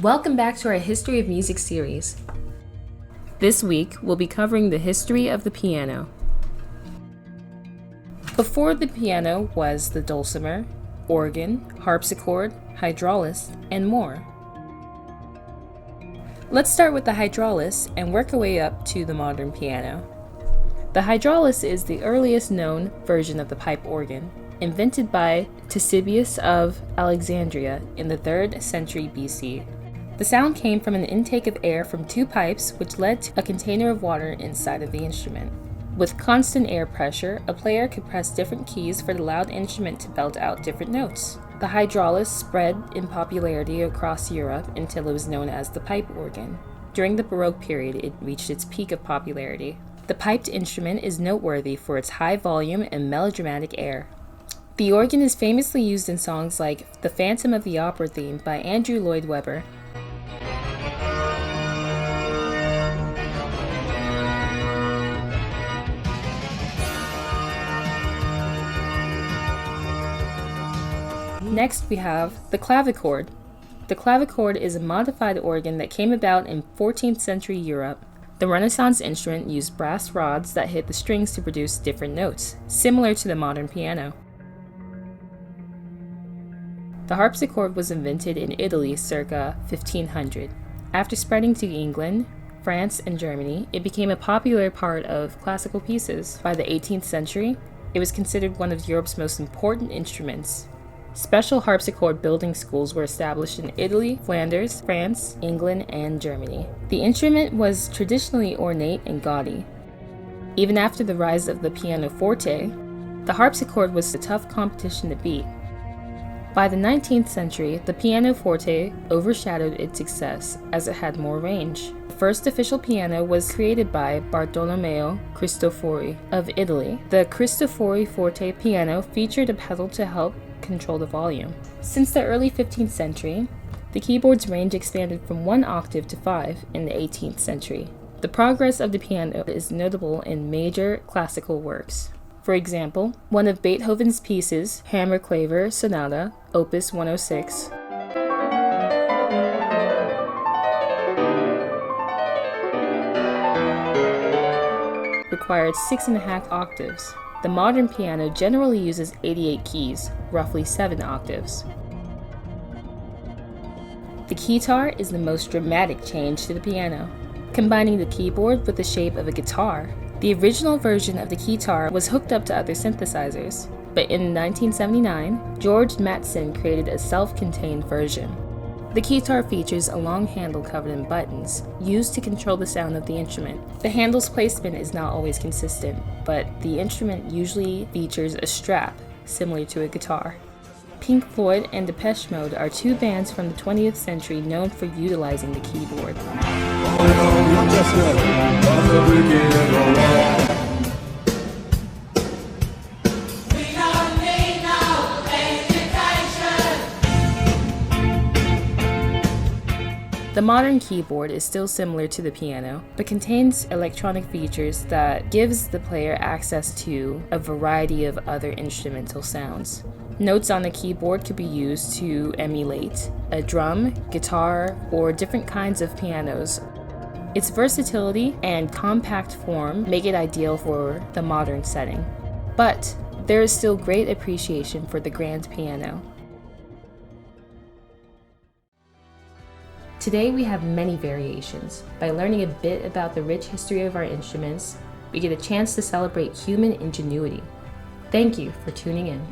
Welcome back to our History of Music series. This week, we'll be covering the history of the piano. Before the piano was the dulcimer, organ, harpsichord, hydraulis, and more. Let's start with the hydraulis and work our way up to the modern piano. The hydraulis is the earliest known version of the pipe organ, invented by Ctesibius of Alexandria in the 3rd century BC. The sound came from an intake of air from two pipes, which led to a container of water inside of the instrument. With constant air pressure, a player could press different keys for the loud instrument to belt out different notes. The hydraulis spread in popularity across Europe until it was known as the pipe organ. During the Baroque period, it reached its peak of popularity. The piped instrument is noteworthy for its high volume and melodramatic air. The organ is famously used in songs like The Phantom of the Opera theme by Andrew Lloyd Webber. Next, we have the clavichord. The clavichord is a modified organ that came about in 14th century Europe. The Renaissance instrument used brass rods that hit the strings to produce different notes, similar to the modern piano. The harpsichord was invented in Italy circa 1500. After spreading to England, France, and Germany, it became a popular part of classical pieces. By the 18th century, it was considered one of Europe's most important instruments. Special harpsichord building schools were established in Italy, Flanders, France, England, and Germany. The instrument was traditionally ornate and gaudy. Even after the rise of the pianoforte, the harpsichord was a tough competition to beat. By the 19th century, the pianoforte overshadowed its success as it had more range. The first official piano was created by Bartolomeo Cristofori of Italy. The Cristofori forte piano featured a pedal to help control the volume. Since the early 15th century, the keyboard's range expanded from 1 octave to 5 in the 18th century. The progress of the piano is notable in major classical works. For example, one of Beethoven's pieces, Hammerclavier Sonata, Opus 106, required 6.5 octaves. The modern piano generally uses 88 keys, roughly 7 octaves. The Keytar is the most dramatic change to the piano, combining the keyboard with the shape of a guitar. The original version of the Keytar was hooked up to other synthesizers, but in 1979, George Matheson created a self-contained version. The Keytar features a long handle covered in buttons, used to control the sound of the instrument. The handle's placement is not always consistent, but the instrument usually features a strap, similar to a guitar. Pink Floyd and Depeche Mode are two bands from the 20th century known for utilizing the keyboard. The modern keyboard is still similar to the piano, but contains electronic features that gives the player access to a variety of other instrumental sounds. Notes on the keyboard could be used to emulate a drum, guitar, or different kinds of pianos. Its versatility and compact form make it ideal for the modern setting. But there is still great appreciation for the grand piano. Today we have many variations. By learning a bit about the rich history of our instruments, we get a chance to celebrate human ingenuity. Thank you for tuning in.